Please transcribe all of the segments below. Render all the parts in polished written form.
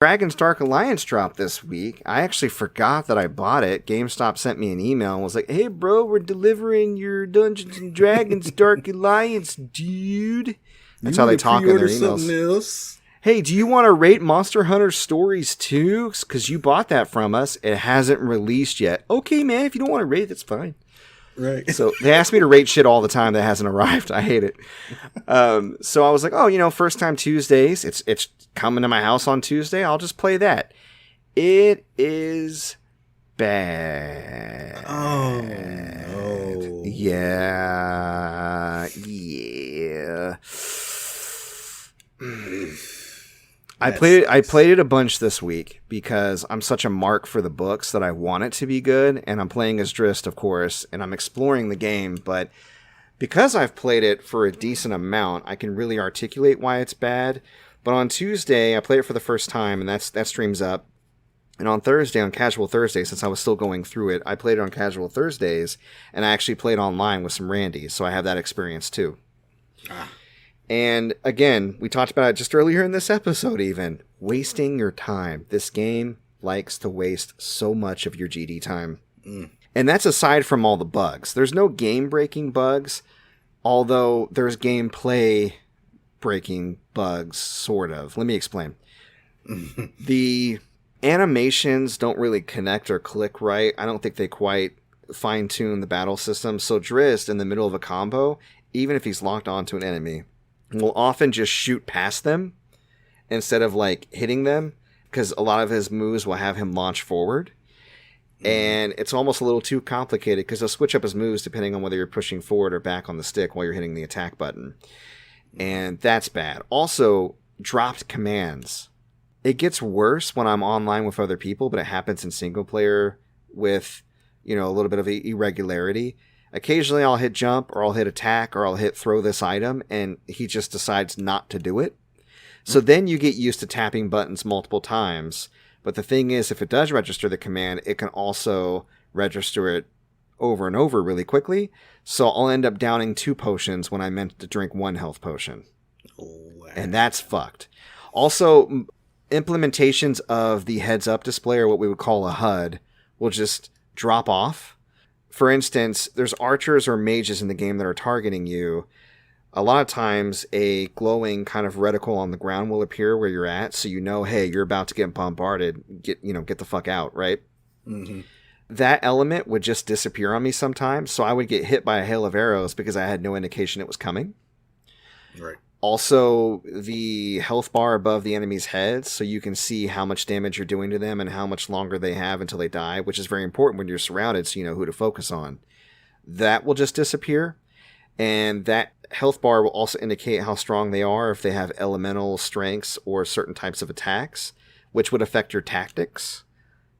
Dragon's Dark Alliance dropped this week. I actually forgot that I bought it. GameStop sent me an email and was like, hey, bro, we're delivering your Dungeons & Dragons Dark Alliance, dude. That's how they talk in their emails. Hey, do you want to rate Monster Hunter Stories 2? Because you bought that from us. It hasn't released yet. Okay, man, if you don't want to rate it, that's fine. Right. So they ask me to rate shit all the time that hasn't arrived. I hate it. So I was like, oh, first time Tuesdays. It's coming to my house on Tuesday. I'll just play that. It is bad. Oh, no. Yeah. I played it a bunch this week because I'm such a mark for the books that I want it to be good, and I'm playing as Drist, of course, and I'm exploring the game, but because I've played it for a decent amount, I can really articulate why it's bad. But on Tuesday, I played it for the first time, and that streams up. And on Thursday, on Casual Thursday, since I was still going through it, I played it on Casual Thursdays, and I actually played online with some randies, so I have that experience too. And again, we talked about it just earlier in this episode even. Wasting your time. This game likes to waste so much of your GD time. And that's aside from all the bugs. There's no game-breaking bugs, although there's gameplay-breaking bugs, sort of. Let me explain. The animations don't really connect or click right. I don't think they quite fine-tune the battle system. So Drist, in the middle of a combo, even if he's locked onto an enemy, will often just shoot past them instead of hitting them, because a lot of his moves will have him launch forward. And it's almost a little too complicated because he'll switch up his moves depending on whether you're pushing forward or back on the stick while you're hitting the attack button. And that's bad. Also, dropped commands. It gets worse when I'm online with other people, but it happens in single player with, a little bit of irregularity. Occasionally I'll hit jump, or I'll hit attack, or I'll hit throw this item, and he just decides not to do it. So then you get used to tapping buttons multiple times. But the thing is, if it does register the command, it can also register it over and over really quickly. So I'll end up downing 2 potions when I meant to drink 1 health potion. Wow. And that's fucked. Also, implementations of the heads-up display, or what we would call a HUD, will just drop off. For instance, there's archers or mages in the game that are targeting you. A lot of times, a glowing kind of reticle on the ground will appear where you're at, so hey, you're about to get bombarded. Get the fuck out, right? Mm-hmm. That element would just disappear on me sometimes, so I would get hit by a hail of arrows because I had no indication it was coming. Right. Also, the health bar above the enemy's heads, so you can see how much damage you're doing to them and how much longer they have until they die, which is very important when you're surrounded, so you know who to focus on. That will just disappear, and that health bar will also indicate how strong they are if they have elemental strengths or certain types of attacks, which would affect your tactics.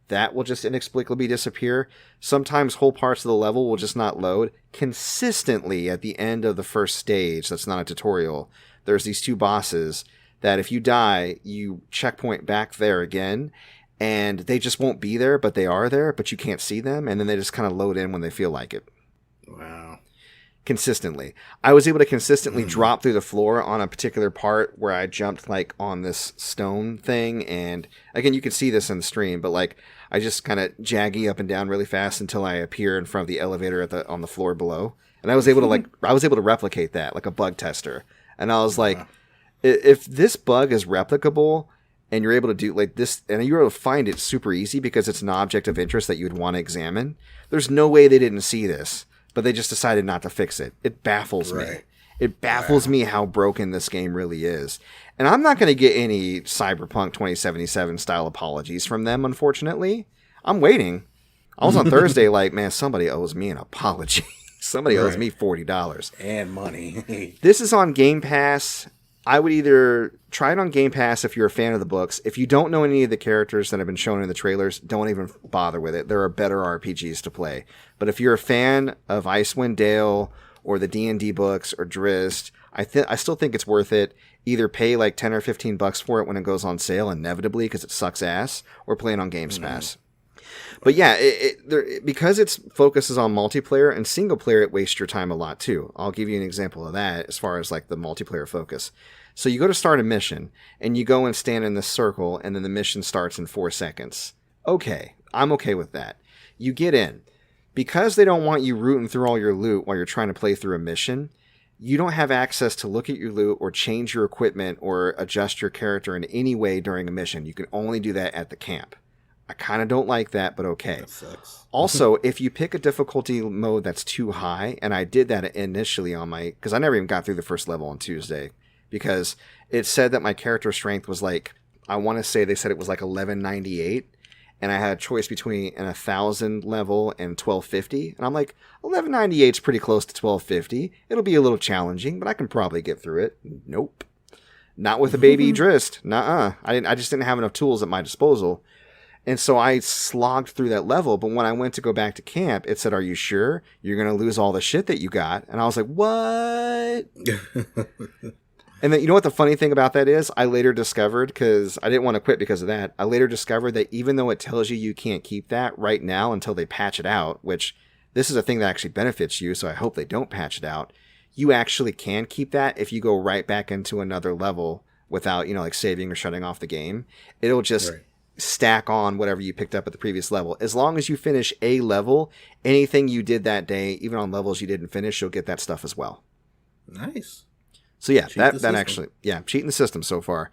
That will just inexplicably disappear. Sometimes whole parts of the level will just not load. Consistently at the end of the first stage, that's not a tutorial, there's these 2 bosses that if you die, you checkpoint back there again, and they just won't be there, but they are there, but you can't see them, and then they just kind of load in when they feel like it. Wow. Consistently. I was able to consistently drop through the floor on a particular part where I jumped on this stone thing, and again, you can see this in the stream, but I just kind of jaggy up and down really fast until I appear in front of the elevator on the floor below. And I was able to replicate that like a bug tester. And I was like, if this bug is replicable and you're able to do this, and you're able to find it super easy because it's an object of interest that you would want to examine, there's no way they didn't see this, but they just decided not to fix it. It baffles me. It baffles me how broken this game really is. And I'm not going to get any Cyberpunk 2077 style apologies from them, unfortunately. I'm waiting. I was on Thursday man, somebody owes me an apology. Somebody owes me $40. And money. This is on Game Pass. I would either try it on Game Pass if you're a fan of the books. If you don't know any of the characters that have been shown in the trailers, don't even bother with it. There are better RPGs to play. But if you're a fan of Icewind Dale or the D&D books or Drist, I still think it's worth it. Either pay $10 or $15 for it when it goes on sale, inevitably, because it sucks ass, or play it on Games Pass. But yeah, because it focuses on multiplayer and single player, it wastes your time a lot too. I'll give you an example of that as far as the multiplayer focus. So you go to start a mission, and you go and stand in this circle, and then the mission starts in 4 seconds. Okay, I'm okay with that. You get in. Because they don't want you rooting through all your loot while you're trying to play through a mission, you don't have access to look at your loot or change your equipment or adjust your character in any way during a mission. You can only do that at the camp. I kind of don't like that, but okay. That sucks. Also, if you pick a difficulty mode that's too high, and I did that initially on my... Because I never even got through the first level on Tuesday. Because it said that my character strength was like... I want to say they said it was like 1198. And I had a choice between an 1,000 level and 1250. And I'm like, 1198 is pretty close to 1250. It'll be a little challenging, but I can probably get through it. Nope. Not with a baby Drist. Nuh-uh. I just didn't have enough tools at my disposal. And so I slogged through that level. But when I went to go back to camp, it said, are you sure you're going to lose all the shit that you got? And I was like, what? And then, you know what the funny thing about that is? I later discovered, because I didn't want to quit because of that, I later discovered that even though it tells you can't keep that right now until they patch it out, which this is a thing that actually benefits you, so I hope they don't patch it out, you actually can keep that if you go right back into another level without, like saving or shutting off the game. It'll just stack on whatever you picked up at the previous level. As long as you finish a level, anything you did that day, even on levels you didn't finish, you'll get that stuff as well. Nice. So yeah, that actually, cheating the system so far.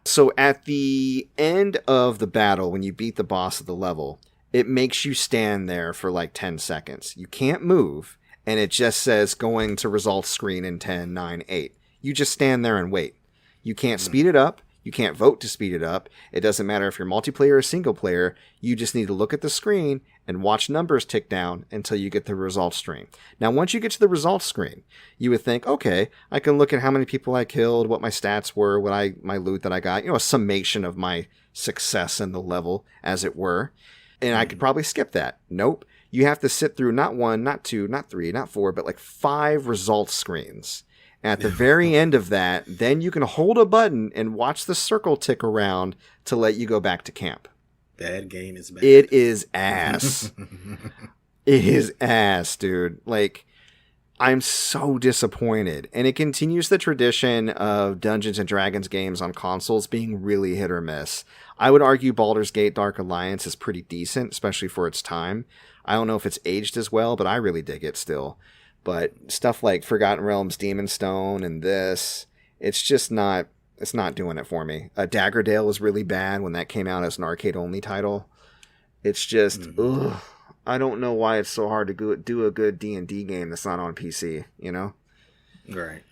So at the end of the battle, when you beat the boss of the level, it makes you stand there for like 10 seconds. You can't move, and it just says going to results screen in 10, 9, 8. You just stand there and wait. You can't speed it up. You can't vote to speed it up. It doesn't matter if you're multiplayer or single player. You just need to look at the screen and watch numbers tick down until you get the results screen. Now, once you get to the results screen, you would think, okay, I can look at how many people I killed, what my stats were, my loot that I got, a summation of my success in the level, as it were. And I could probably skip that. Nope. You have to sit through not 1, not 2, not 3, not 4, but like 5 results screens. At the very end of that, then you can hold a button and watch the circle tick around to let you go back to camp. Bad game is bad. It is ass. It is ass, dude. Like, I'm so disappointed. And it continues the tradition of Dungeons and Dragons games on consoles being really hit or miss. I would argue Baldur's Gate Dark Alliance is pretty decent, especially for its time. I don't know if it's aged as well, but I really dig it still. But stuff like Forgotten Realms, Demon Stone, and this, it's just not, it's not doing it for me. Daggerdale was really bad when that came out as an arcade-only title. It's just, I don't know why it's so hard to do a good D&D game that's not on PC, Right.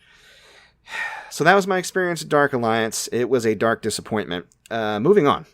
So that was my experience at Dark Alliance. It was a dark disappointment. Moving on.